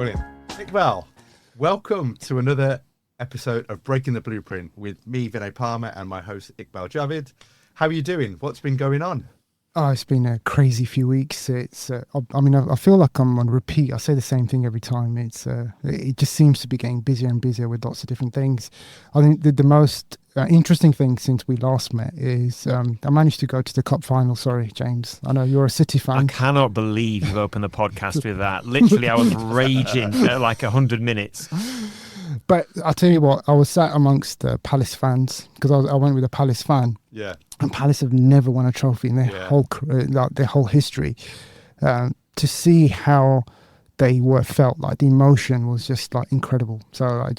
Brilliant. Iqbal, welcome to another episode of Breaking the Blueprint with me, Vinay Parmar, and my host, Iqbal Javaid. How are you doing? What's been going on? Oh, it's been a crazy few weeks. I feel like I'm on repeat. I say the same thing every time. It just seems to be getting busier and busier with lots of different things. I think the most interesting thing since we last met is I managed to go to the Cup final. Sorry, James. I know you're a City fan. I cannot believe you've opened the podcast with that. Literally, I was raging at like 100 minutes. But I'll tell you what, I was sat amongst Palace fans because I went with a Palace fan. Yeah. And Palace have never won a trophy in their whole history. To see how they felt, like the emotion was just like incredible. So I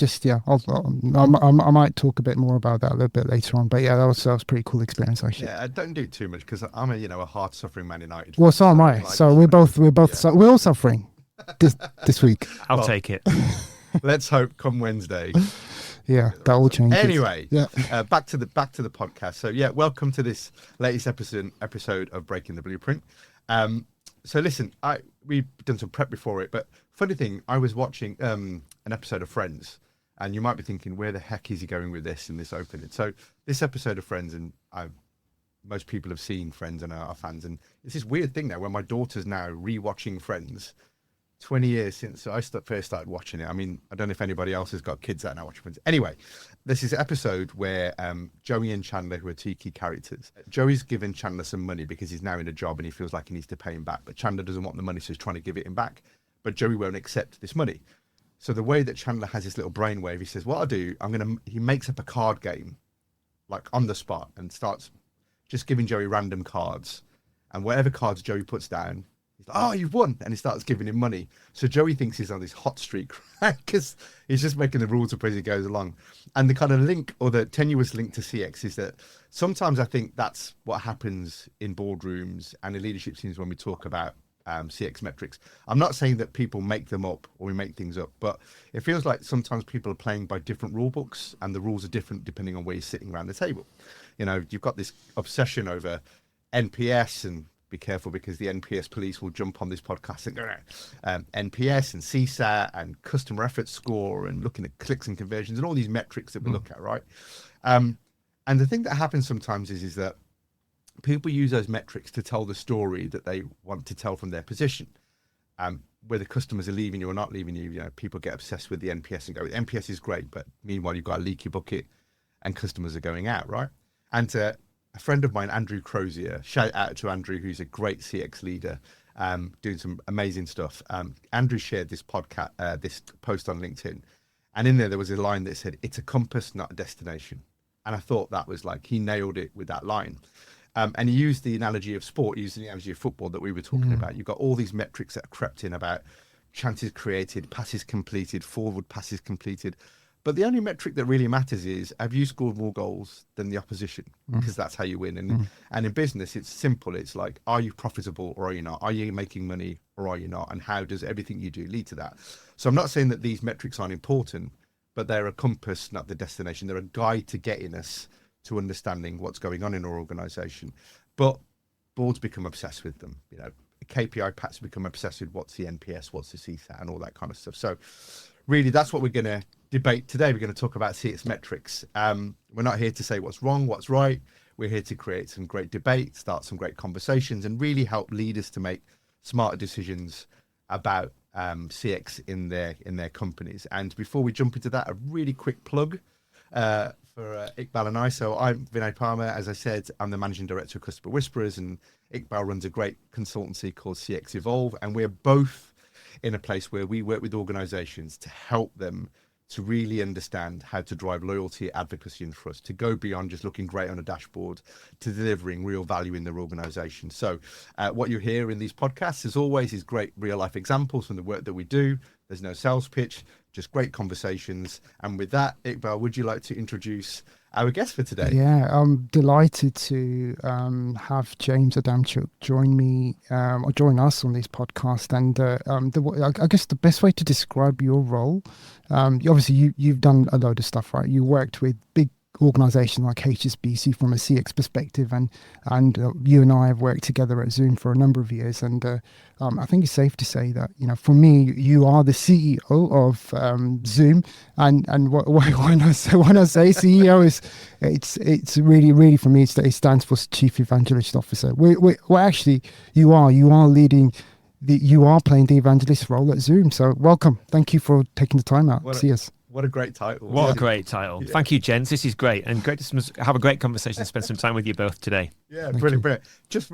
might talk a bit more about that a little bit later on. But yeah, that was a pretty cool experience actually. Yeah, don't do too much because I'm a hard suffering Man United. Well, so am I. So we're all suffering this week. I'll take it. Let's hope come Wednesday. Yeah, that will change. Anyway, back to the podcast. So yeah, welcome to this latest episode of Breaking the Blueprint. So listen, we've done some prep before it, but funny thing, I was watching an episode of Friends, and you might be thinking, where the heck is he going with this in this opening? So this episode of Friends, and most people have seen Friends and are fans, and it's this weird thing now where my daughter's now rewatching Friends. 20 years since I first started watching it. I mean, I don't know if anybody else has got kids that now watch Friends. Anyway, this is an episode where Joey and Chandler, who are two key characters, Joey's given Chandler some money because he's now in a job and he feels like he needs to pay him back. But Chandler doesn't want the money, so he's trying to give it him back. But Joey won't accept this money. So the way that Chandler has this little brainwave, he says, what I'll do, he makes up a card game, like on the spot, and starts just giving Joey random cards. And whatever cards Joey puts down, he's like, oh, you've won. And he starts giving him money. So Joey thinks he's on this hot streak, right? Because he's just making the rules up as he goes along. And the kind of link, or the tenuous link to CX, is that sometimes I think that's what happens in boardrooms and in leadership teams when we talk about CX metrics. I'm not saying that people make them up or we make things up, but it feels like sometimes people are playing by different rule books, and the rules are different depending on where you're sitting around the table. You know, you've got this obsession over NPS, and be careful because the NPS police will jump on this podcast and go, NPS and CSAT and customer effort score and looking at clicks and conversions and all these metrics that we look at, right? And the thing that happens sometimes is that people use those metrics to tell the story that they want to tell from their position. Whether customers are leaving you or not leaving you, you know, people get obsessed with the NPS and go, NPS is great, but meanwhile you've got a leaky bucket and customers are going out, right? And a friend of mine, Andrew Crozier, shout out to Andrew, who's a great CX leader, doing some amazing stuff. Andrew shared this this post on LinkedIn, and in there was a line that said, "It's a compass, not a destination." And I thought that was like, he nailed it with that line. And he used the analogy of sport, he used the analogy of football that we were talking about. You've got all these metrics that are crept in about chances created, passes completed, forward passes completed. But the only metric that really matters is, have you scored more goals than the opposition? Because that's how you win. And in business, it's simple. It's like, are you profitable or are you not? Are you making money or are you not? And how does everything you do lead to that? So I'm not saying that these metrics aren't important, but they're a compass, not the destination. They're a guide to getting us to understanding what's going on in our organization. But boards become obsessed with them. You know, KPI packs become obsessed with what's the NPS, what's the CSAT, and all that kind of stuff. So really, that's what we're going to debate today. We're going to talk about CX metrics. We're not here to say what's wrong, what's right. We're here to create some great debate, start some great conversations, and really help leaders to make smarter decisions about CX in their companies. And before we jump into that, a really quick plug for Iqbal and I. So I'm Vinay Parmar. As I said, I'm the managing director of Customer Whisperers, and Iqbal runs a great consultancy called CX Evolve, and we're both in a place where we work with organizations to help them to really understand how to drive loyalty, advocacy, and trust, to go beyond just looking great on a dashboard to delivering real value in their organization. So what you hear in these podcasts, as always, is great real life examples from the work that we do. There's no sales pitch, just great conversations. And with that, Iqbal, would you like to introduce our guest for today? Yeah, I'm delighted to have James Adamczuk join us on this podcast. And I guess the best way to describe your role, obviously you've done a load of stuff, right? You worked with big organization like HSBC from a CX perspective, and you and I have worked together at Zoom for a number of years, and I think it's safe to say that, you know, for me, you are the CEO of Zoom, and when I say CEO, is it's really for me, it stands for Chief Evangelist Officer. Well, actually, you are leading. You are playing the evangelist role at Zoom. So welcome. Thank you for taking the time out. See us. What a great title. What a great title. Yeah. Thank you, gents. This is great. And great to have a great conversation and spend some time with you both today. Yeah, brilliant. Just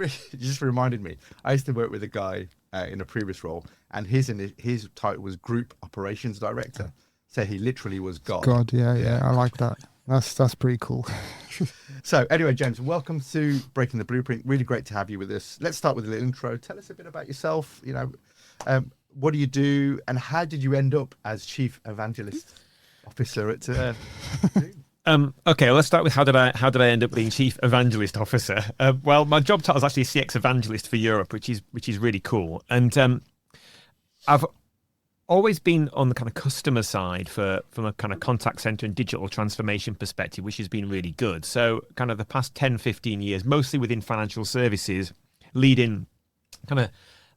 reminded me, I used to work with a guy in a previous role, and his title was Group Operations Director. So he literally was God. God, yeah. I like that. That's pretty cool. So anyway, James, welcome to Breaking the Blueprint. Really great to have you with us. Let's start with a little intro. Tell us a bit about yourself. You know, what do you do, and how did you end up as Chief Evangelist Officer at okay, well, let's start with how did I end up being Chief Evangelist Officer? Well, my job title is actually CX Evangelist for Europe, which is really cool. And I've always been on the kind of customer side from a kind of contact center and digital transformation perspective, which has been really good. So kind of the past 10, 15 years, mostly within financial services, leading kind of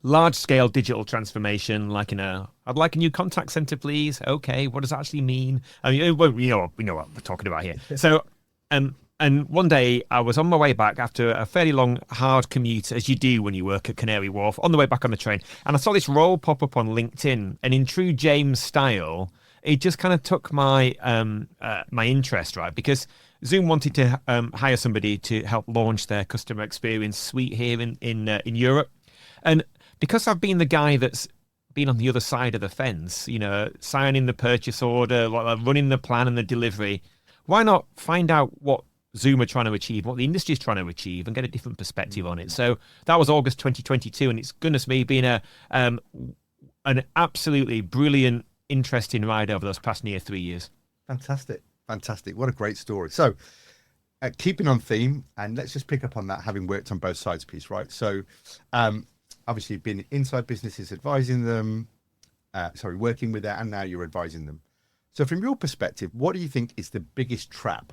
large-scale digital transformation, like I'd like a new contact center, please. Okay, what does that actually mean? I mean, we know what we're talking about here. So, and one day I was on my way back after a fairly long, hard commute, as you do when you work at Canary Wharf, on the way back on the train, and I saw this role pop up on LinkedIn, and in true James style, it just kind of took my my interest, right? Because Zoom wanted to hire somebody to help launch their customer experience suite here in Europe, and because I've been the guy that's been on the other side of the fence, you know, signing the purchase order, running the plan and the delivery, why not find out what Zoom are trying to achieve, what the industry is trying to achieve, and get a different perspective on it? So that was August 2022, and it's, goodness me, been an absolutely brilliant, interesting ride over those past near 3 years. Fantastic. What a great story. So keeping on theme, and let's just pick up on that, having worked on both sides piece, right? So obviously you've been inside businesses advising them, working with them, and now you're advising them. So from your perspective, what do you think is the biggest trap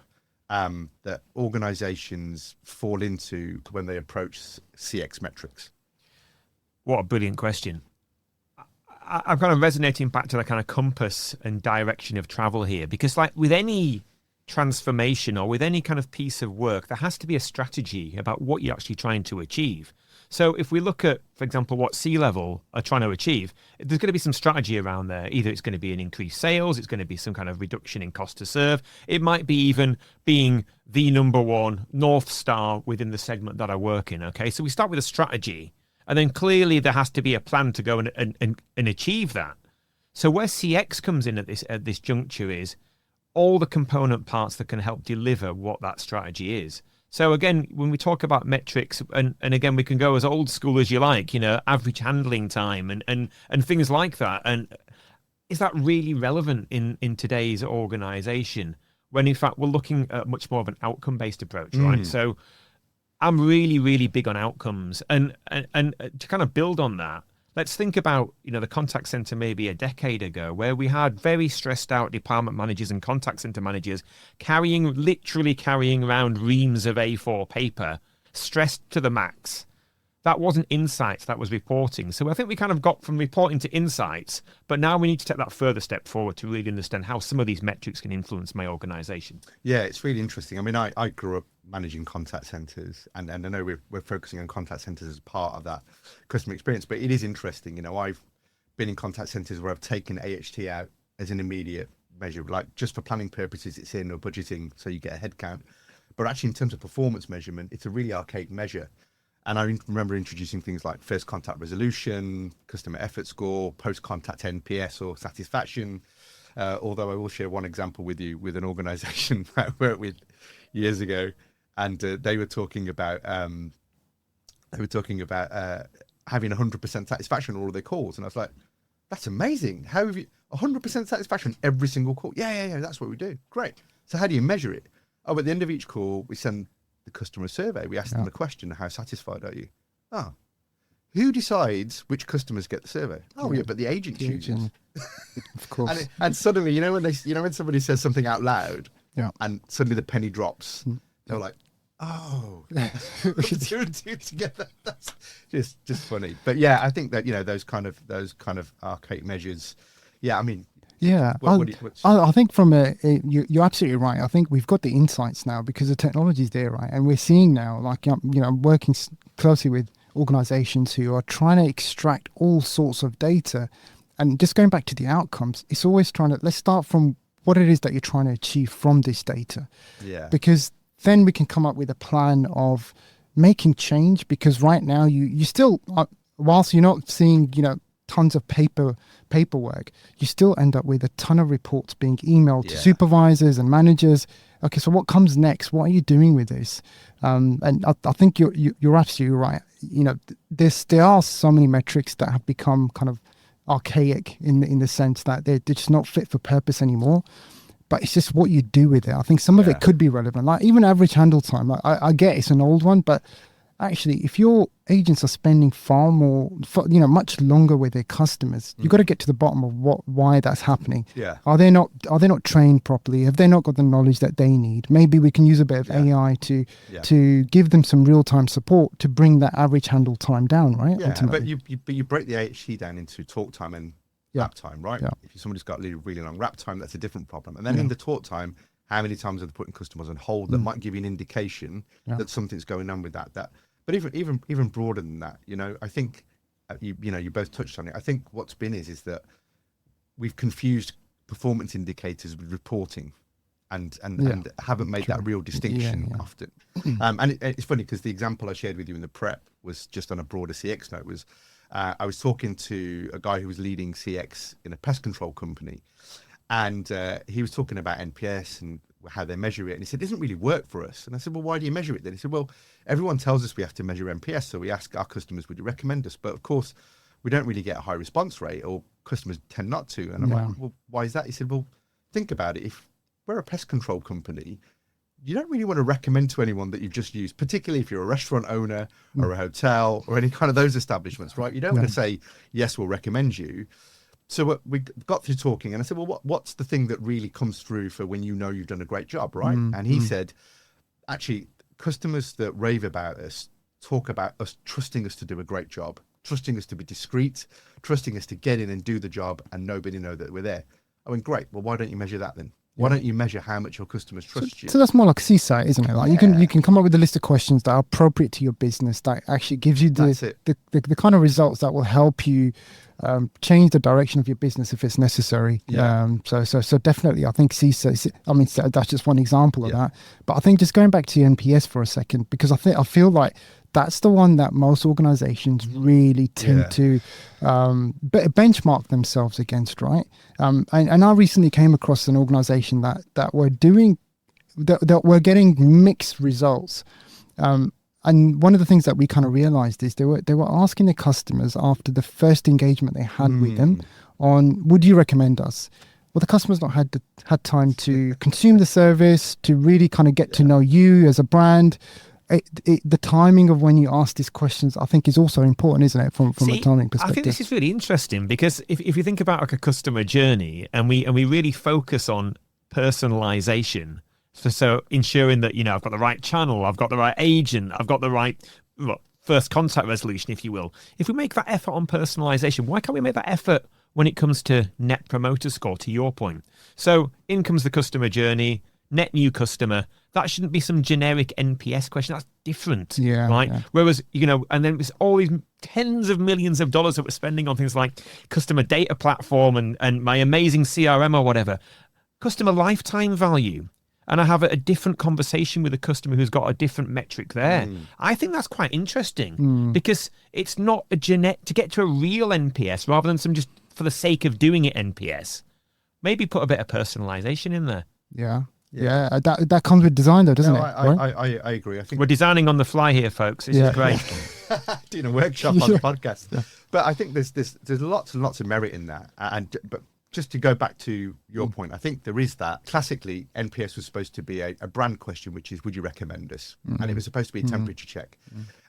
that organizations fall into when they approach CX metrics? What a brilliant question. I'm kind of resonating back to the kind of compass and direction of travel here, because like with any transformation or with any kind of piece of work, there has to be a strategy about what you're actually trying to achieve. So if we look at, for example, what C-level are trying to achieve, there's going to be some strategy around there. Either it's going to be an increased sales, it's going to be some kind of reduction in cost to serve. It might be even being the number one North Star within the segment that I work in. Okay, so we start with a strategy, and then clearly there has to be a plan to go and achieve that. So where CX comes in at this juncture is all the component parts that can help deliver what that strategy is. So again, when we talk about metrics, and again, we can go as old school as you like, you know, average handling time and things like that. And is that really relevant in today's organization when in fact we're looking at much more of an outcome-based approach, right? So I'm really, really big on outcomes. And to kind of build on that, let's think about, you know, the contact center maybe a decade ago, where we had very stressed out department managers and contact center managers literally carrying around reams of A4 paper, stressed to the max. That wasn't insights, that was reporting. So I think we kind of got from reporting to insights, but now we need to take that further step forward to really understand how some of these metrics can influence my organization. Yeah, it's really interesting. I mean, I grew up managing contact centers, and I know we're focusing on contact centers as part of that customer experience, but it is interesting. You know, I've been in contact centers where I've taken AHT out as an immediate measure, like just for planning purposes, it's in, or budgeting, so you get a head count. But actually in terms of performance measurement, it's a really archaic measure. And I remember introducing things like first contact resolution, customer effort score, post-contact NPS or satisfaction. Although I will share one example with you with an organization that I worked with years ago, and they were talking about having 100% satisfaction on all of their calls, and I was like, "That's amazing! How have you 100% satisfaction every single call?" Yeah, that's what we do. Great. So how do you measure it? Oh, at the end of each call, we send the customer a survey. We ask them the question: "How satisfied are you?" Oh, who decides which customers get the survey? Oh, yeah, but the agent chooses. Of course. And suddenly, when somebody says something out loud, Yeah. And suddenly the penny drops. They're like, oh, two and two together. That's just funny. But yeah, I think that, those kind of archaic measures. Yeah, I mean, yeah, I think you're absolutely right. I think we've got the insights now because the technology's there, right? And we're seeing now, like, I'm working closely with organizations who are trying to extract all sorts of data. And just going back to the outcomes, it's always let's start from what it is that you're trying to achieve from this data. Yeah. Because then we can come up with a plan of making change, because right now you still, whilst you're not seeing, tons of paperwork, you still end up with a ton of reports being emailed to supervisors and managers. Okay, so what comes next? What are you doing with this? And I think you're absolutely right. There are so many metrics that have become kind of archaic in the sense that they're just not fit for purpose anymore. But it's just what you do with it. I think some of it could be relevant. Like even average handle time. I get it's an old one, but actually, if your agents are spending far more, much longer with their customers, you've got to get to the bottom of why that's happening. Yeah. Are they not trained properly? Have they not got the knowledge that they need? Maybe we can use a bit of AI to give them some real time support to bring that average handle time down, right? Yeah, ultimately. but you break the AHT down into talk time and wrap time, right? Yeah. If somebody's got really, really long wrap time, that's a different problem. And then in the talk time, how many times are they putting customers on hold? That might give you an indication that something's going on with that. But even broader than that, I think you both touched on it. I think what's been is that we've confused performance indicators with reporting, and haven't made that real distinction often. And it's funny because the example I shared with you in the prep was just on a broader CX note. Was I was talking to a guy who was leading CX in a pest control company, and he was talking about NPS and how they measure it. And he said, it doesn't really work for us. And I said, well, why do you measure it then? He said, well, everyone tells us we have to measure NPS. So we ask our customers, would you recommend us? But of course, we don't really get a high response rate, or customers tend not to. And I'm like, well, why is that? He said, well, think about it. If we're a pest control company, you don't really want to recommend to anyone that you've just used, particularly if you're a restaurant owner or a hotel or any kind of those establishments, right? You don't want to say, yes, we'll recommend you. So we got through talking, and I said, well, what's the thing that really comes through for when you've done a great job, right? And he said, actually, customers that rave about us talk about us trusting us to do a great job, trusting us to be discreet, trusting us to get in and do the job and nobody know that we're there. I went, great. Well, why don't you measure that then? Why don't you measure how much your customers trust you? So that's more like CSAT, isn't it? Like you can come up with a list of questions that are appropriate to your business that actually gives you the kind of results that will help you change the direction of your business if it's necessary. So definitely, I think CSAT. I mean, that's just one example of that. But I think just going back to NPS for a second, because I feel like that's the one that most organizations really tend to benchmark themselves against, right? And I recently came across an organization that were were getting mixed results. And one of the things that we kind of realized is they were asking the customers after the first engagement they had with them on, would you recommend us? Well, the customer's not had time to consume the service, to really kind of get to know you as a brand. The timing of when you ask these questions, I think, is also important, isn't it, from a timing perspective? I think this is really interesting because if you think about like a customer journey and we really focus on personalization, so ensuring that, I've got the right channel, I've got the right agent, I've got the right first contact resolution, if you will. If we make that effort on personalization, why can't we make that effort when it comes to net promoter score, to your point? So in comes the customer journey, net new customer. That shouldn't be some generic NPS question. That's different, right? Yeah. Whereas, and then it's all these tens of millions of dollars that we're spending on things like customer data platform and my amazing CRM or whatever. Customer lifetime value. And I have a different conversation with a customer who's got a different metric there. I think that's quite interesting because it's not to get to a real NPS rather than some just for the sake of doing it NPS. Maybe put a bit of personalization in there. Yeah. That comes with design, though, doesn't it? I agree. I think we're designing on the fly here, folks. This is great. Doing a workshop on the podcast, but I think there's lots and lots of merit in that. But just to go back to your point, I think there is that. Classically, NPS was supposed to be a brand question, which is, would you recommend us? And it was supposed to be a temperature check.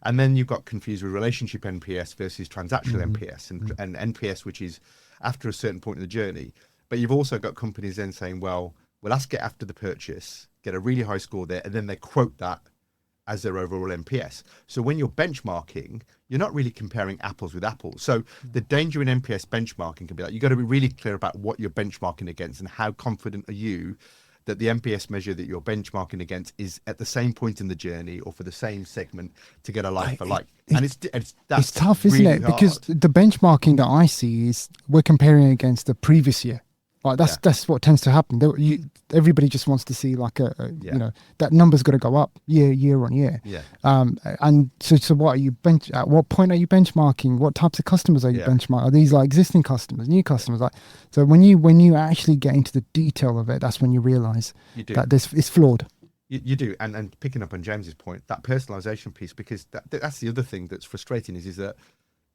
And then you got confused with relationship NPS versus transactional NPS, and NPS, which is after a certain point in the journey. But you've also got companies then saying, well, will ask it after the purchase, get a really high score there, and then they quote that as their overall NPS. So when you're benchmarking, you're not really comparing apples with apples. So the danger in NPS benchmarking can be like, you've got to be really clear about what you're benchmarking against and how confident are you that the NPS measure that you're benchmarking against is at the same point in the journey or for the same segment to get a like for like. And it's tough, isn't it? Hard. Because the benchmarking that I see is we're comparing against the previous year. Like that's what tends to happen. Everybody just wants to see like you know, that number's got to go up year on year. Yeah. And so what are you at what point are you benchmarking? What types of customers are you benchmarking? Are these like existing customers, new customers? Like, so when you actually get into the detail of it, that's when you realize that it's flawed. You do, and picking up on James's point, that personalization piece, because that's the other thing that's frustrating is that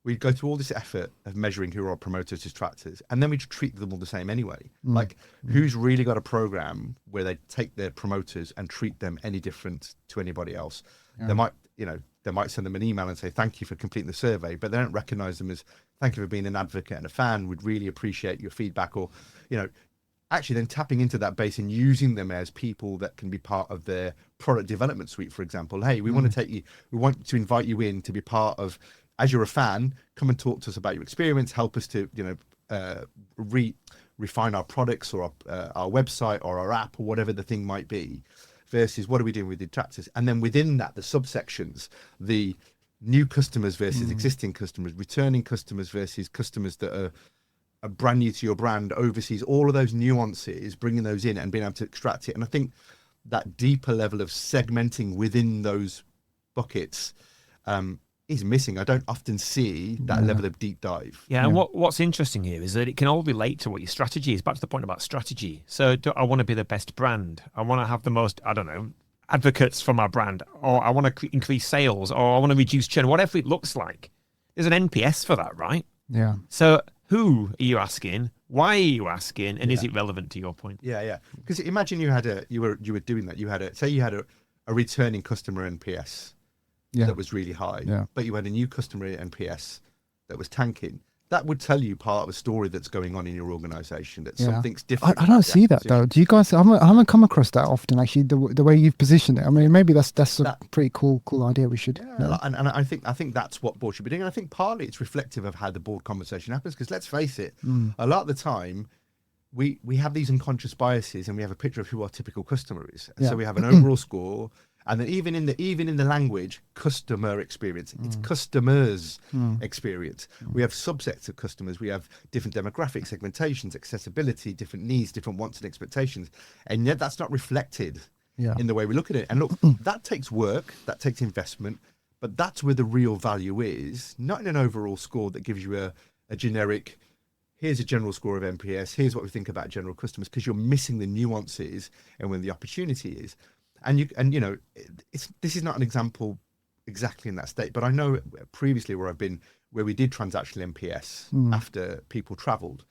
we go through all this effort of measuring who are promoters, distractors, and then we treat them all the same anyway. Like, who's really got a program where they take their promoters and treat them any different to anybody else? They might send them an email and say, thank you for completing the survey, but they don't recognize them as, thank you for being an advocate and a fan. We'd really appreciate your feedback. Or, actually then tapping into that base and using them as people that can be part of their product development suite, for example. Hey, we want to invite you in to be part of, as you're a fan, come and talk to us about your experience, help us to, refine our products or our website or our app or whatever the thing might be, versus what are we doing with detractors? And then within that, the subsections, the new customers versus existing customers, returning customers versus customers that are brand new to your brand, overseas, all of those nuances, bringing those in and being able to extract it. And I think that deeper level of segmenting within those buckets, is missing. I don't often see that level of deep dive. Yeah, and what's interesting here is that it can all relate to what your strategy is. Back to the point about strategy. So I want to be the best brand. I want to have the most, advocates for my brand, or I want to increase sales, or I want to reduce churn, whatever it looks like. There's an NPS for that, right? Yeah. So who are you asking? Why are you asking? And is it relevant to your point? Yeah. Because imagine you were doing that. You had a returning customer NPS. That was really high, but you had a new customer NPS that was tanking. That would tell you part of a story that's going on in your organization, that something's different. I don't see that though. Do you guys? I haven't come across that often, actually. The way you've positioned it. I mean, maybe that's a pretty cool idea. We should. And I think that's what board should be doing. And I think partly it's reflective of how the board conversation happens. Because let's face it, a lot of the time, we have these unconscious biases, and we have a picture of who our typical customer is. And so we have an overall score. And then even in the language, customer experience, it's customers experience. We have subsets of customers. We have different demographic segmentations, accessibility, different needs, different wants and expectations. And yet that's not reflected in the way we look at it. And look, that takes work, that takes investment, but that's where the real value is, not in an overall score that gives you a generic, here's a general score of NPS, here's what we think about general customers, because you're missing the nuances and when the opportunity is. This is not an example exactly in that state, but I know previously where we did transactional NPS after people traveled.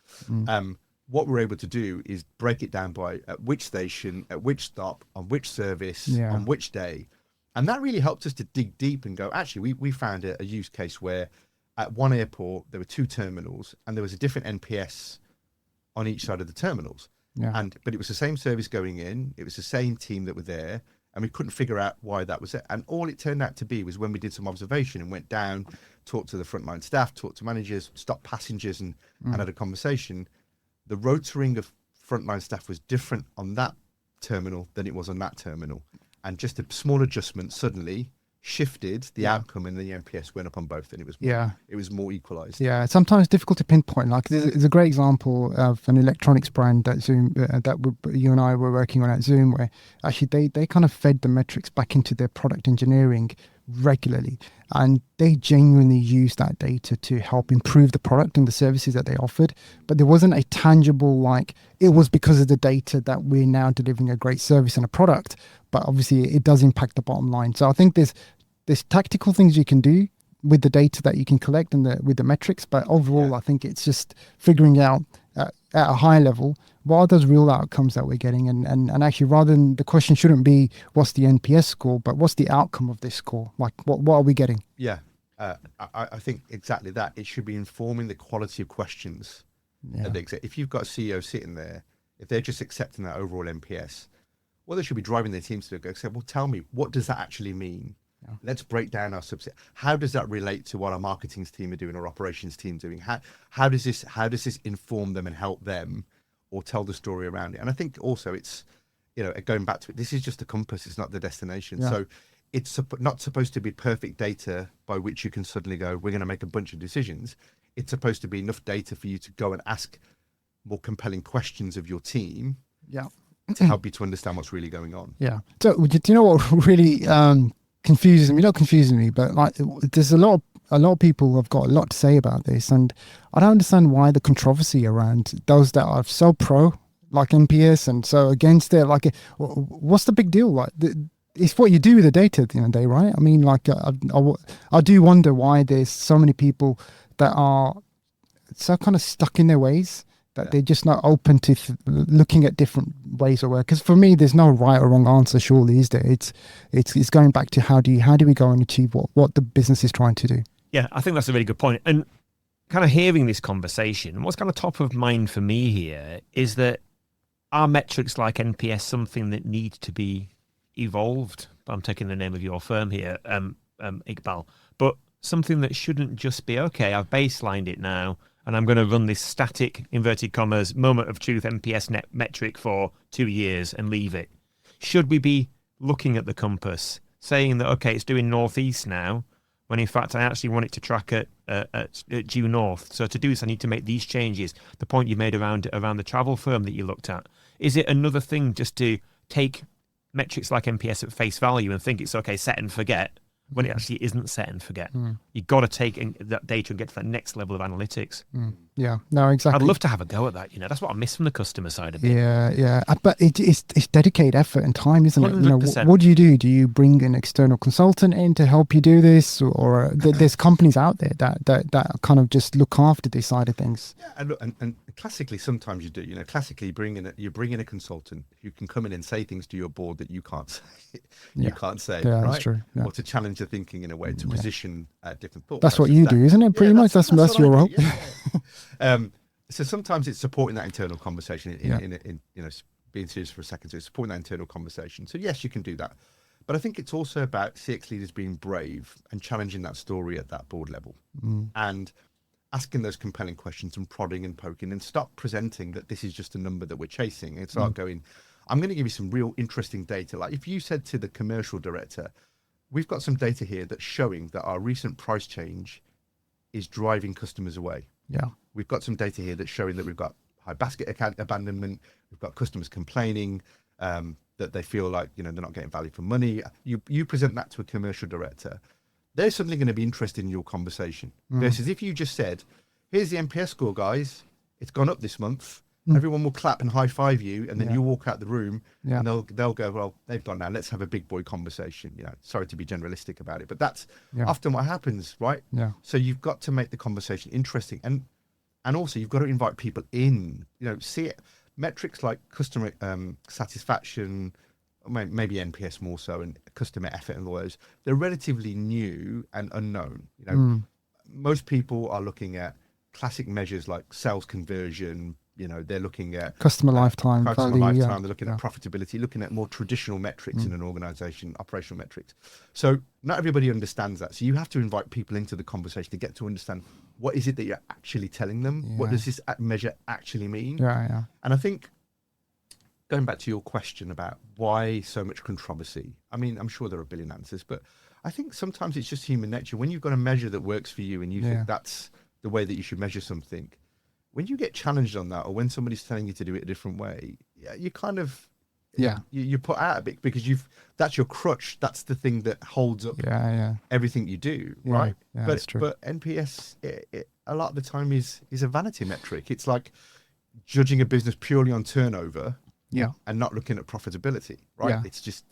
What we're able to do is break it down by at which station, at which stop, on which service, on which day. And that really helped us to dig deep and go, actually, we found a use case where at one airport, there were 2 terminals and there was a different NPS on each side of the terminals. But it was the same service going in, it was the same team that were there, and we couldn't figure out why that was it. And all it turned out to be was when we did some observation and went down, talked to the frontline staff, talked to managers, stopped passengers and had a conversation, the rotoring of frontline staff was different on that terminal than it was on that terminal. And just a small adjustment suddenly shifted the outcome, and the NPS went up on both, and it was more equalized. Yeah, sometimes difficult to pinpoint. Like there's a great example of an electronics brand that you and I were working on at Zoom, where actually they kind of fed the metrics back into their product engineering regularly, and they genuinely used that data to help improve the product and the services that they offered. But there wasn't a tangible, like, it was because of the data that we're now delivering a great service and a product, but obviously it does impact the bottom line. So I think there's tactical things you can do with the data that you can collect and with the metrics, but overall I think it's just figuring out at a high level what are those real outcomes that we're getting, and actually, rather than, the question shouldn't be what's the NPS score, but what's the outcome of this score, like what are we getting? I think exactly that. It should be informing the quality of questions that they exist. If you've got a CEO sitting there, if they're just accepting that overall NPS, what they should be driving their teams to go say, well, tell me, what does that actually mean? Yeah. Let's break down our subset. How does that relate to what our marketing team are doing or operations team doing? How does this inform them and help them, or tell the story around it? And I think also it's, going back to it, this is just a compass, it's not the destination. Yeah. So it's not supposed to be perfect data by which you can suddenly go, we're going to make a bunch of decisions. It's supposed to be enough data for you to go and ask more compelling questions of your team. Yeah. To help you to understand what's really going on. Yeah. So do you know what really confuses me? Not confusing me, but like there's a lot of people have got a lot to say about this, and I don't understand why the controversy around those that are so pro, like NPS, and so against it. Like, what's the big deal? Like, it's what you do with the data at the end of the day, right? I mean, like, I do wonder why there's so many people that are so kind of stuck in their ways, that they're just not open to looking at different ways of work. Because for me, there's no right or wrong answer, surely, is there? It's going back to how do we go and achieve what the business is trying to do. Yeah, I think that's a really good point. And kind of hearing this conversation, what's kind of top of mind for me here is that are metrics like NPS something that need to be evolved? I'm taking the name of your firm here, Iqbal, but something that shouldn't just be, okay, I've baselined it now, and I'm going to run this static, inverted commas, moment of truth NPS metric for 2 years and leave it. Should we be looking at the compass, saying that, okay, it's doing northeast now, when in fact I actually want it to track at due north. So to do this, I need to make these changes. The point you made around the travel firm that you looked at. Is it another thing just to take metrics like NPS at face value and think it's okay, set and forget, when it actually isn't set and forget? You've got to take that data and get to that next level of analytics. Yeah, no, exactly. I'd love to have a go at that. That's what I miss from the customer side of it. Yeah. But it's dedicated effort and time, isn't 100%. it? What do you do? Do you bring an external consultant in to help you do this, or there's companies out there that kind of just look after this side of things? Yeah, and classically, sometimes you do. Classically, you bring in a consultant who can come in and say things to your board that you can't say. You can't say, yeah, right? That's true. Yeah. Or to challenge the thinking in a way, to position different thoughts. That's what you do, isn't it? Pretty much. That's your role. Yeah. So sometimes it's supporting that internal conversation in being serious for a second. So it's supporting that internal conversation. So yes, you can do that. But I think it's also about CX leaders being brave and challenging that story at that board level and asking those compelling questions and prodding and poking, and stop presenting that this is just a number that we're chasing, and start going, I'm going to give you some real interesting data. Like if you said to the commercial director, we've got some data here that's showing that our recent price change is driving customers away. Yeah. We've got some data here that's showing that we've got high basket account abandonment. We've got customers complaining that they feel like, they're not getting value for money. You present that to a commercial director, they're suddenly going to be interested in your conversation. Versus if you just said, here's the NPS score, guys. It's gone up this month. Everyone will clap and high five you, and then you walk out the room and they'll go, well, they've gone now. Let's have a big boy conversation. Sorry to be generalistic about it, but that's often what happens, right? Yeah. So you've got to make the conversation interesting, and also you've got to invite people in. See it. Metrics like customer satisfaction, maybe NPS more so, and customer effort and all those, they're relatively new and unknown. Most people are looking at classic measures like sales conversion. They're looking at customer lifetime value, they're looking at profitability, looking at more traditional metrics in an organization, operational metrics. So not everybody understands that. So you have to invite people into the conversation to get to understand, what is it that you're actually telling them? What does this measure actually mean? And I think, going back to your question about why so much controversy, I mean, I'm sure there are a billion answers, but I think sometimes it's just human nature. When you've got a measure that works for you and you think that's the way that you should measure something, when you get challenged on that, or when somebody's telling you to do it a different way, you kind of you put out a bit, because that's your crutch. That's the thing that holds up everything you do, right? Yeah, that's true. But NPS, a lot of the time is a vanity metric. It's like judging a business purely on turnover, and not looking at profitability, right? Yeah. It's just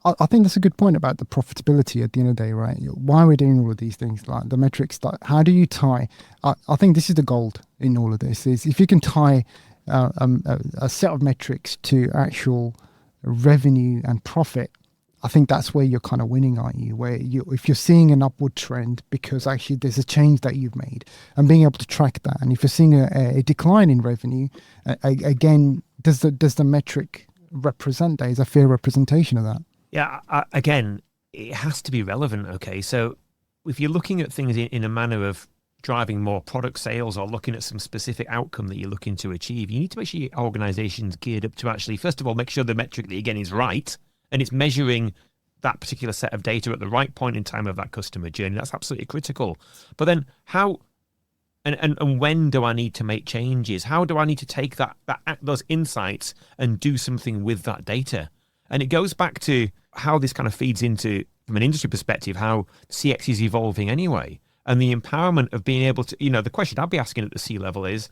I think that's a good point about the profitability at the end of the day, right? Why we're doing all of these things, like the metrics, like how do you tie? I think this is the gold in all of this, is if you can tie a set of metrics to actual revenue and profit, I think that's where you're kind of winning, aren't you? Where if you're seeing an upward trend because actually there's a change that you've made, and being able to track that. And if you're seeing a decline in revenue, again, does the metric represent that? Is a fair representation of that? Yeah, again, it has to be relevant. Okay, so if you're looking at things in a manner of driving more product sales or looking at some specific outcome that you're looking to achieve, you need to make sure your organization's geared up to actually, first of all, make sure the metric that you're getting is right and it's measuring that particular set of data at the right point in time of that customer journey. That's absolutely critical. But then how and when do I need to make changes? How do I need to take those insights and do something with that data? And it goes back to how this kind of feeds into, from an industry perspective, how CX is evolving anyway. And the empowerment of being able to, the question I'd be asking at the C-level is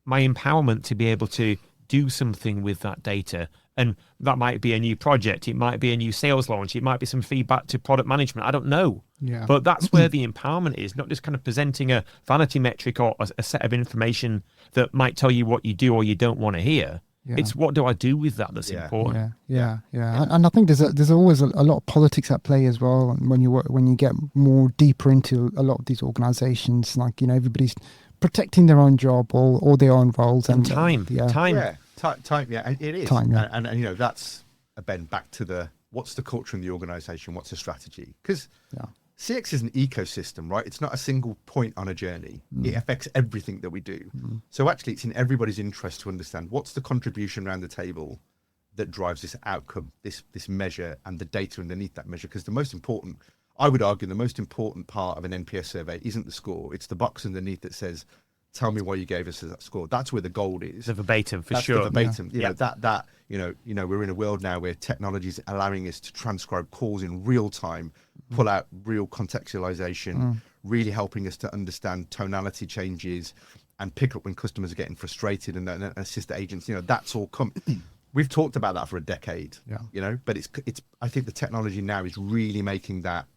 my empowerment to be able to do something with that data. And that might be a new project. It might be a new sales launch. It might be some feedback to product management. I don't know. Yeah. But that's where the empowerment is, not just kind of presenting a vanity metric or a set of information that might tell you what you do or you don't want to hear. Yeah. It's what do I do with that that's important. Yeah. And I think there's always a lot of politics at play as well. And when you get more deeper into a lot of these organizations, like, everybody's protecting their own job or their own roles and time. Time. Yeah, it is. Time, yeah. And that's Ben back to what's the culture in the organization? What's the strategy? Because CX is an ecosystem, right? It's not a single point on a journey. It affects everything that we do. So actually, it's in everybody's interest to understand what's the contribution around the table that drives this outcome, this measure, and the data underneath that measure. Because I would argue, the most important part of an NPS survey isn't the score. It's the box underneath that says, tell me why you gave us that score. That's where the gold is. The verbatim, That's sure. The verbatim. We're in a world now where technology is allowing us to transcribe calls in real time, pull out real contextualization, really helping us to understand tonality changes and pick up when customers are getting frustrated and assist the agents. That's all come. We've talked about that for a decade. But it's. I think the technology now is really making that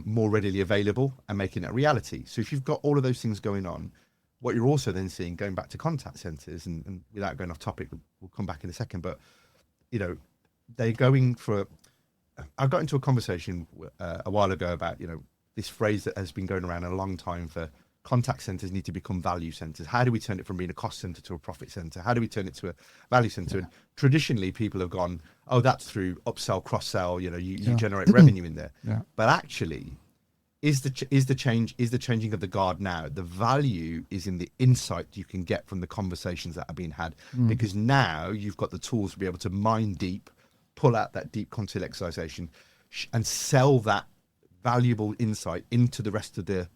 more readily available and making it a reality. So if you've got all of those things going on, what you're also then seeing, going back to contact centers, and without going off topic, we'll come back in a second, but, they're going for, I got into a conversation a while ago about, this phrase that has been going around a long time for contact centers need to become value centers. How do we turn it from being a cost center to a profit center? How do we turn it to a value center? And traditionally people have gone, oh, that's through upsell, cross-sell, you generate revenue in there. But actually, is the changing of the guard now? The value is in the insight you can get from the conversations that are being had, because now you've got the tools to be able to mine deep, pull out that deep contextualization, and sell that valuable insight into the rest of the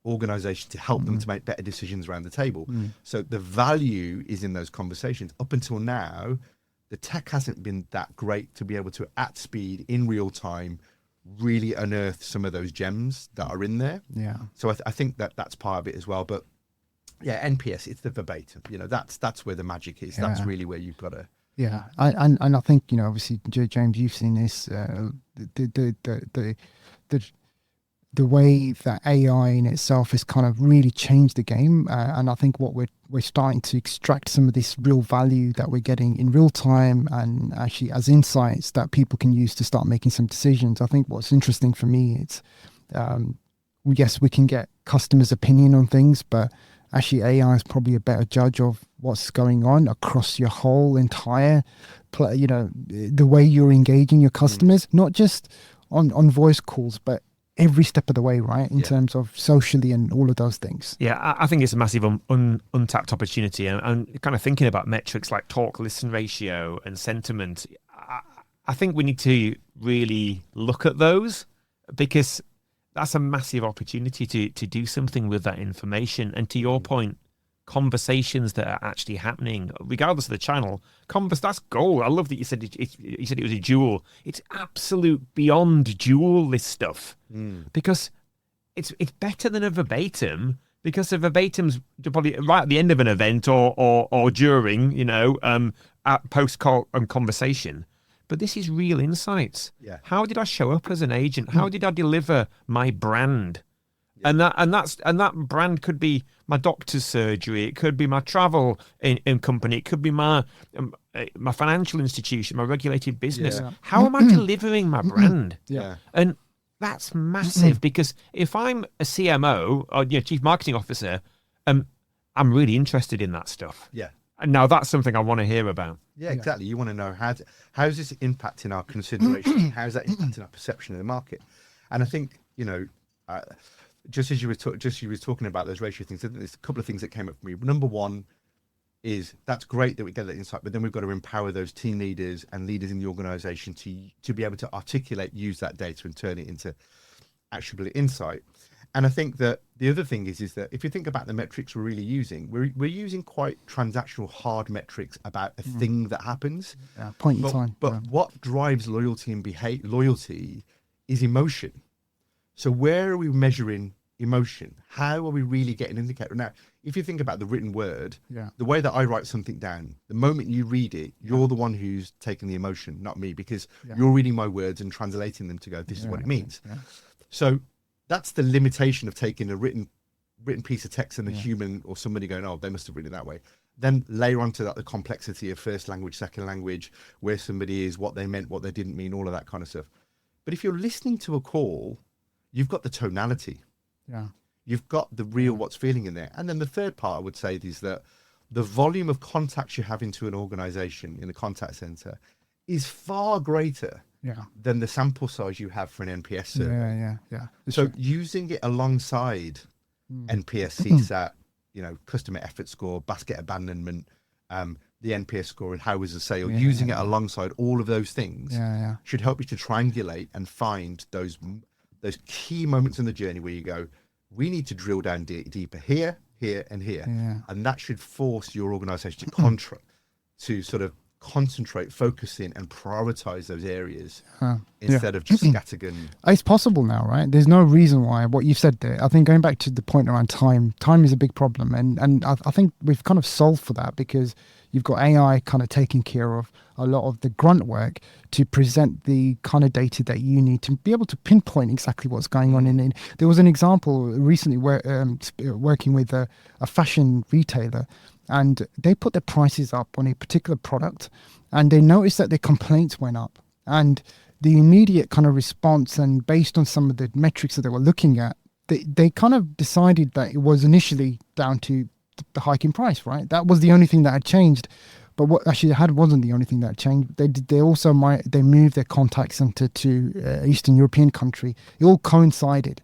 organization to help them to make better decisions around the table. So the value is in those conversations. Up until now, the tech hasn't been that great to be able to, at speed, in real time, really unearth some of those gems that are in there. So I think that's part of it as well. But NPS, it's the verbatim. That's where the magic is. That's really where you've got to. And I think obviously, James, you've seen this. The way that AI in itself has kind of really changed the game, and I think what we're starting to extract some of this real value that we're getting in real time, and actually as insights that people can use to start making some decisions. I think what's interesting for me is, yes, we can get customers' opinion on things, but actually AI is probably a better judge of what's going on across your whole entire, the way you're engaging your customers, not just on voice calls, but every step of the way, right? In terms of socially and all of those things. Yeah, I think it's a massive untapped opportunity. And kind of thinking about metrics like talk-listen ratio and sentiment, I think we need to really look at those, because that's a massive opportunity to do something with that information. And to your point, conversations that are actually happening, regardless of the channel, that's gold. I love that you said it was a jewel. It's absolute beyond jewel, this stuff, because it's better than a verbatim, because a verbatim's probably right at the end of an event or during, at post-call and conversation. But this is real insights. How did I show up as an agent? How did I deliver my brand? And that brand could be my doctor's surgery. It could be my travel in company. It could be my financial institution, my regulated business. How am I delivering my brand? And that's massive, because if I'm a CMO or chief marketing officer, I'm really interested in that stuff. Now that's something I want to hear about. Yeah, exactly. You want to know how's this impacting our consideration? How's that impacting our perception of the market? And I think, just as you were talking about those ratio things, there's a couple of things that came up for me. Number one is that's great that we get that insight, but then we've got to empower those team leaders and leaders in the organization to be able to use that data and turn it into actionable insight. And I think that the other thing is that if you think about the metrics we're really using, we're using quite transactional hard metrics about a thing that happens. Point in time. But what drives loyalty and loyalty is emotion. So where are we measuring emotion? How are we really getting an indicator? Now, if you think about the written word, the way that I write something down, the moment you read it, you're the one who's taking the emotion, not me, because you're reading my words and translating them to go, this is what it means. So that's the limitation of taking a written piece of text and a human or somebody going, oh, they must have written it that way. Then layer onto that the complexity of first language, second language, where somebody is, what they meant, what they didn't mean, all of that kind of stuff. But if you're listening to a call, you've got the tonality. You've got the real what's feeling in there. And then the third part I would say is that the volume of contacts you have into an organization in a contact center is far greater than the sample size you have for an NPS survey. So using it alongside NPS, CSAT, customer effort score, basket abandonment, the NPS score, and how was the sale, using it alongside all of those things should help you to triangulate and find those key moments in the journey where you go, we need to drill down deeper here, and here. And that should force your organization to sort of concentrate, focus in, and prioritize those areas instead of just scattergun. It's possible now, right? There's no reason why. What you've said there, I think going back to the point around time is a big problem. And I think we've kind of solved for that because you've got AI kind of taking care of a lot of the grunt work to present the kind of data that you need to be able to pinpoint exactly what's going on. And there was an example recently where working with a fashion retailer, and they put their prices up on a particular product, and they noticed that their complaints went up. And the immediate kind of response, and based on some of the metrics that they were looking at, they kind of decided that it was initially down to the hike in price, right? That was the only thing that had changed. But what actually wasn't the only thing that had changed. They also moved their contact center to Eastern European country. It all coincided.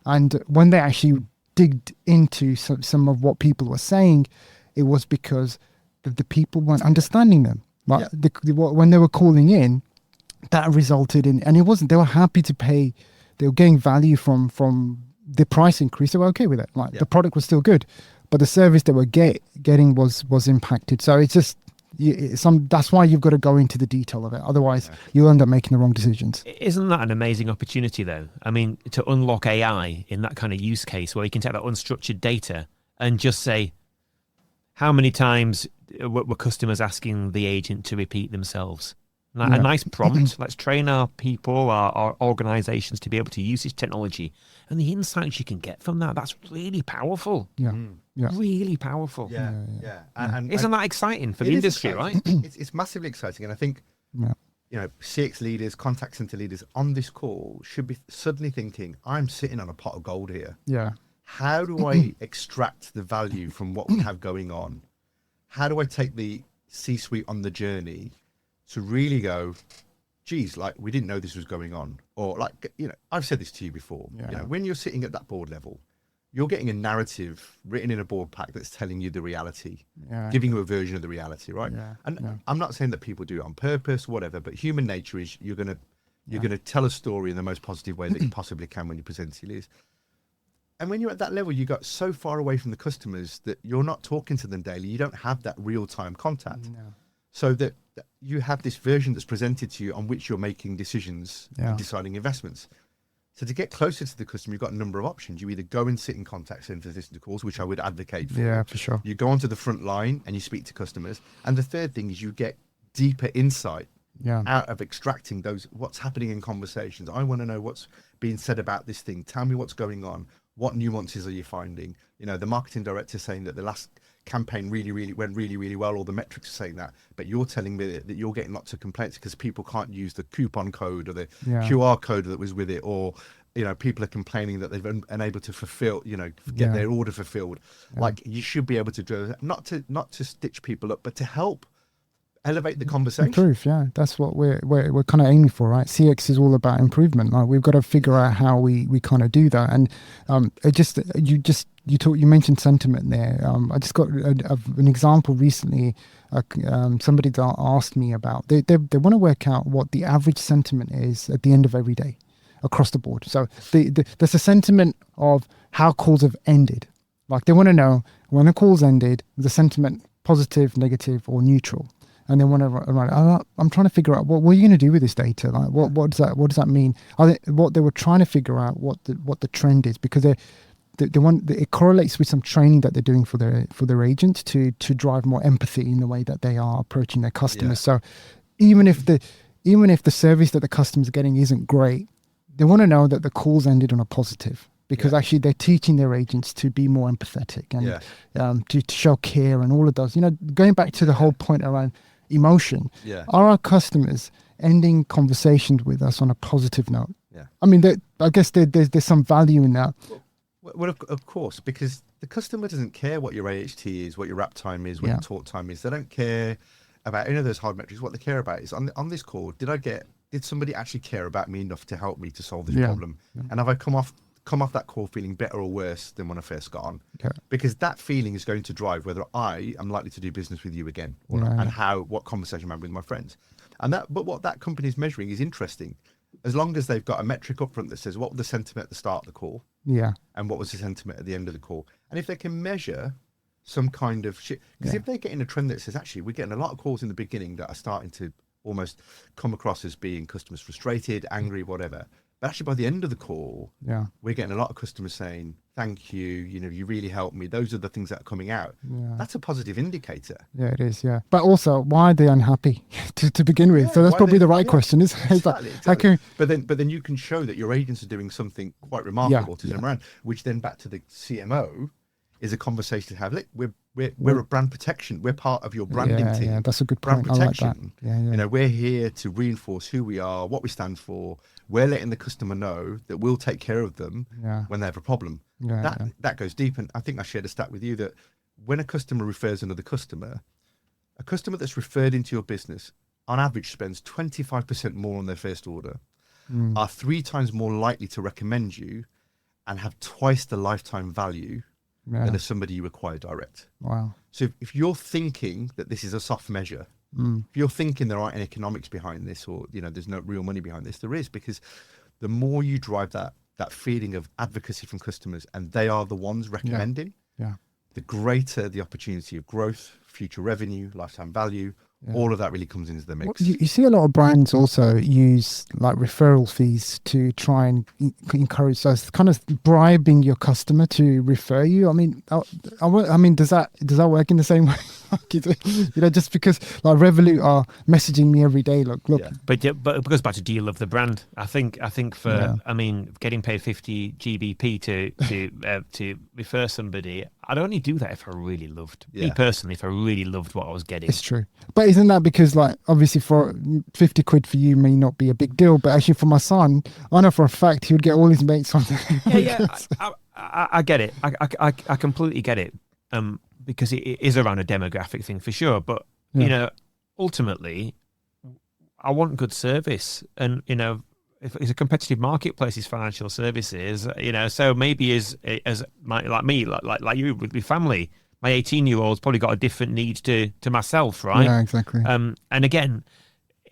And when they actually digged into some of what people were saying, it was because the people weren't understanding them. Right? When they were calling in, that resulted in, and it wasn't, they were happy to pay, they were getting value from the price increase. They were okay with it. Like the product was still good, but the service they were getting was impacted. So it's just, that's why you've got to go into the detail of it. Otherwise, you'll end up making the wrong decisions. Isn't that an amazing opportunity, though? I mean, to unlock AI in that kind of use case where you can take that unstructured data and just say, how many times were customers asking the agent to repeat themselves? A nice prompt. Let's train our people, our organizations to be able to use this technology. And the insights you can get from that's really powerful. Really powerful. And isn't that exciting for the industry, right? It's massively exciting. And I think, CX leaders, contact center leaders on this call should be suddenly thinking, I'm sitting on a pot of gold here. How do I extract the value from what we have going on? How do I take the C-suite on the journey to really go, geez, like we didn't know this was going on? Or like, I've said this to you before, when you're sitting at that board level, you're getting a narrative written in a board pack that's telling you the reality, giving you a version of the reality, right? I'm not saying that people do it on purpose, whatever, but human nature is you're going to tell a story in the most positive way that you possibly can when you present to your leaders. And when you're at that level, you got so far away from the customers that you're not talking to them daily. You don't have that real-time contact. So that you have this version that's presented to you on which you're making decisions and deciding investments. So to get closer to the customer, you've got a number of options. You either go and sit in contact centers, listen to calls, which I would advocate for. Yeah, for sure. You go onto the front line and you speak to customers. And the third thing is you get deeper insight out of extracting what's happening in conversations. I want to know what's being said about this thing. Tell me what's going on. What nuances are you finding? The marketing director saying that the last campaign went really well, or the metrics are saying that, but you're telling me that you're getting lots of complaints because people can't use the coupon code or the QR code that was with it, or people are complaining that they've unable to fulfill, get their order fulfilled. Like, you should be able to do that, not to stitch people up, but to help elevate the conversation. Improve, yeah. That's what we're kind of aiming for, right? CX is all about improvement. Like, we've got to figure out how we kind of do that. And you mentioned sentiment there. I just got an example recently. Somebody asked me about they want to work out what the average sentiment is at the end of every day across the board. So there's a sentiment of how calls have ended. Like, they want to know when the calls ended, the sentiment positive, negative, or neutral. And they want to write, I'm trying to figure out what are you going to do with this data? Like, what does that mean? What they were trying to figure out what the trend is, because it correlates with some training that they're doing for their agents to drive more empathy in the way that they are approaching their customers. So even if the service that the customer's getting isn't great, they want to know that the calls ended on a positive, because actually they're teaching their agents to be more empathetic and to show care and all of those. Going back to the whole point around emotion, are our customers ending conversations with us on a positive note? I mean, I guess there's some value in that. Well, of course, because the customer doesn't care what your AHT is, what your wrap time is, what your talk time is. They don't care about any of those hard metrics. What they care about is on this call, did somebody actually care about me enough to help me to solve this problem? And have I come off that call feeling better or worse than when I first got on? Because that feeling is going to drive whether I am likely to do business with you again or not, and what conversation I'm having with my friends. But what that company is measuring is interesting. As long as they've got a metric up front that says what was the sentiment at the start of the call, and what was the sentiment at the end of the call, and if they can measure some kind of shit, because if they're getting a trend that says, actually, we're getting a lot of calls in the beginning that are starting to almost come across as being customers frustrated, angry, whatever. But actually, by the end of the call, we're getting a lot of customers saying, thank you, you really helped me. Those are the things that are coming out. That's a positive indicator. Yeah, it is, But also, why are they unhappy to begin with? So that's probably the right question, isn't it? Exactly. But then you can show that your agents are doing something quite remarkable to them around, which then back to the CMO is a conversation to have. Look, we're a brand protection. We're part of your branding team. Yeah, that's a good point. Brand protection. I like that. We're here to reinforce who we are, what we stand for. We're letting the customer know that we'll take care of them when they have a problem. That goes deep. And I think I shared a stat with you that when a customer refers another customer, a customer that's referred into your business on average spends 25% more on their first order, are 3 times more likely to recommend you, and have twice the lifetime value than if somebody you acquire direct. Wow. So if you're thinking that this is a soft measure, if you're thinking there aren't any economics behind this, or there's no real money behind this, there is, because the more you drive that feeling of advocacy from customers, and they are the ones recommending, the greater the opportunity of growth, future revenue, lifetime value. All of that really comes into the mix. You see a lot of brands also use like referral fees to try and encourage those, kind of bribing your customer to refer you. I mean, does that work in the same way? Just because like Revolut are messaging me every day. Look. But it goes back to, do you love the brand? I think for getting paid 50 GBP to refer somebody, I'd only do that if I really loved me personally. If I really loved what I was getting, it's true. But isn't that because, like, obviously for 50 quid for you may not be a big deal, but actually for my son, I know for a fact he would get all his mates on there. I get it. I completely get it. Because it is around a demographic thing for sure. But ultimately, I want good service, and if it's a competitive marketplace, is financial services. So maybe as like you with family, my 18-year-old's probably got a different need to myself, right? Yeah, exactly. And again,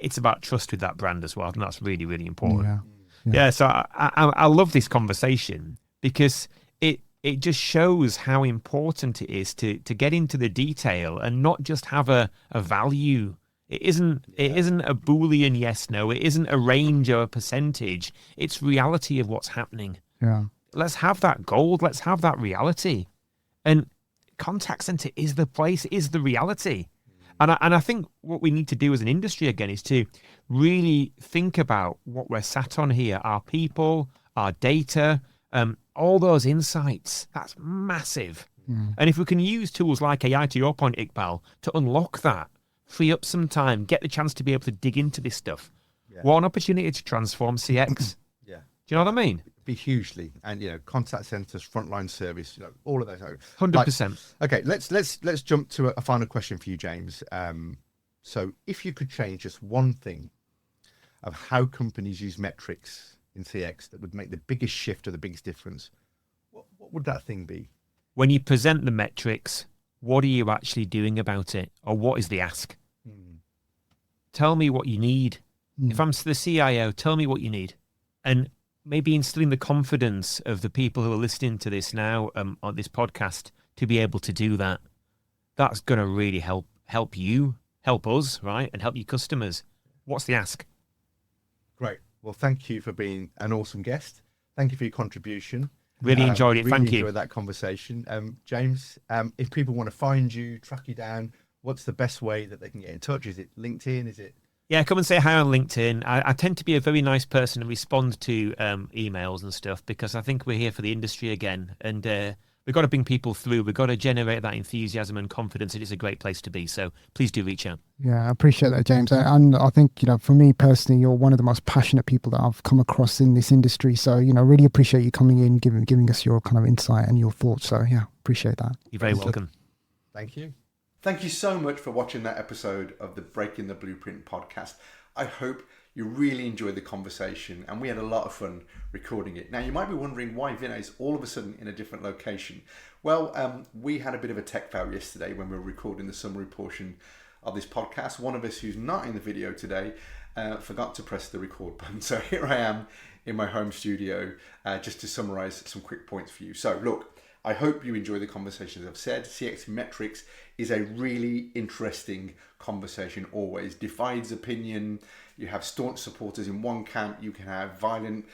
it's about trust with that brand as well, and that's really, really important. So I love this conversation because it just shows how important it is to get into the detail and not just have a value. It isn't a Boolean yes, no. It isn't a range or a percentage. It's reality of what's happening. Yeah. Let's have that gold. Let's have that reality. And contact center is the place, is the reality. And I think what we need to do as an industry again is to really think about what we're sat on here, our people, our data, all those insights. That's massive. And if we can use tools like AI, to your point, Iqbal, to unlock that, free up some time, get the chance to be able to dig into this stuff. What an opportunity to transform CX. Do you know what I mean? be hugely, and contact centers, frontline service, all of those. 100%. Okay, let's jump to a final question for you, James. So if you could change just one thing of how companies use metrics in CX that would make the biggest shift or the biggest difference, what would that thing be? When you present the metrics, what are you actually doing about it? Or what is the ask? Tell me what you need. If I'm the CIO, tell me what you need. And maybe instilling the confidence of the people who are listening to this now on this podcast to be able to do that. That's going to really help you, help us, right? And help your customers. What's the ask? Great. Well, thank you for being an awesome guest. Thank you for your contribution. Really enjoyed it. Thank you. Really enjoyed that conversation. James, if people want to find you, track you down, what's the best way that they can get in touch? Is it LinkedIn? Is it? Yeah, come and say hi on LinkedIn. I tend to be a very nice person and respond to emails and stuff because I think we're here for the industry again. And we've got to bring people through. We've got to generate that enthusiasm and confidence. It is a great place to be. So please do reach out. Yeah, I appreciate that, James. And I think, for me personally, you're one of the most passionate people that I've come across in this industry. So, really appreciate you coming in, giving us your kind of insight and your thoughts. So, yeah, appreciate that. You're very welcome. Thank you. Thank you so much for watching that episode of the Breaking the Blueprint podcast. I hope you really enjoyed the conversation and we had a lot of fun recording it. Now, you might be wondering why Vinay's all of a sudden in a different location. Well, we had a bit of a tech fail yesterday when we were recording the summary portion of this podcast. One of us who's not in the video today forgot to press the record button. So here I am in my home studio just to summarize some quick points for you. So look, I hope you enjoy the conversation. As I've said, CX Metrics is a really interesting conversation always. Divides opinion. You have staunch supporters in one camp. You can have violent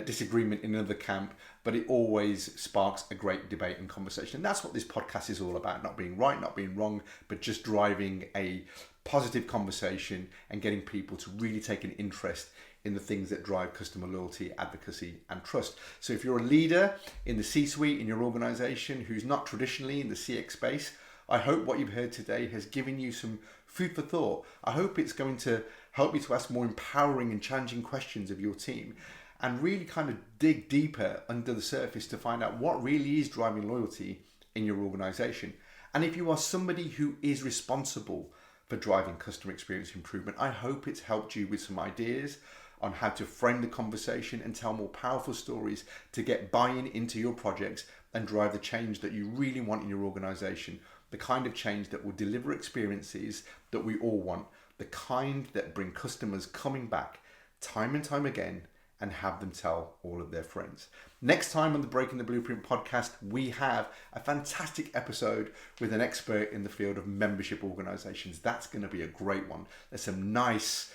disagreement in another camp. But it always sparks a great debate and conversation. And that's what this podcast is all about. Not being right, not being wrong, but just driving a positive conversation and getting people to really take an interest in the things that drive customer loyalty, advocacy, and trust. So if you're a leader in the C-suite in your organization who's not traditionally in the CX space, I hope what you've heard today has given you some food for thought. I hope it's going to help you to ask more empowering and challenging questions of your team and really kind of dig deeper under the surface to find out what really is driving loyalty in your organization. And if you are somebody who is responsible for driving customer experience improvement, I hope it's helped you with some ideas on how to frame the conversation and tell more powerful stories to get buy-in into your projects and drive the change that you really want in your organization, the kind of change that will deliver experiences that we all want, the kind that bring customers coming back time and time again and have them tell all of their friends. Next time on the Breaking the Blueprint podcast, we have a fantastic episode with an expert in the field of membership organizations. That's going to be a great one. There's some nice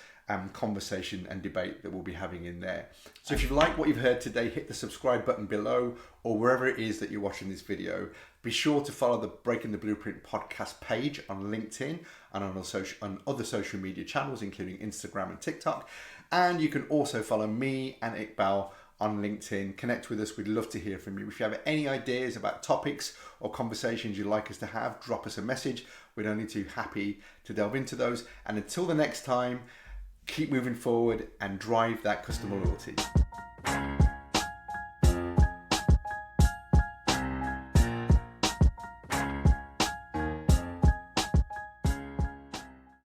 conversation and debate that we'll be having in there. So if you've liked what you've heard today, hit the subscribe button below or wherever it is that you're watching this video. Be sure to follow the Breaking the Blueprint podcast page on LinkedIn and on other social media channels, including Instagram and TikTok. And you can also follow me and Iqbal on LinkedIn. Connect with us. We'd love to hear from you. If you have any ideas about topics or conversations you'd like us to have, drop us a message. We're only too happy to delve into those. And until the next time, keep moving forward and drive that customer loyalty.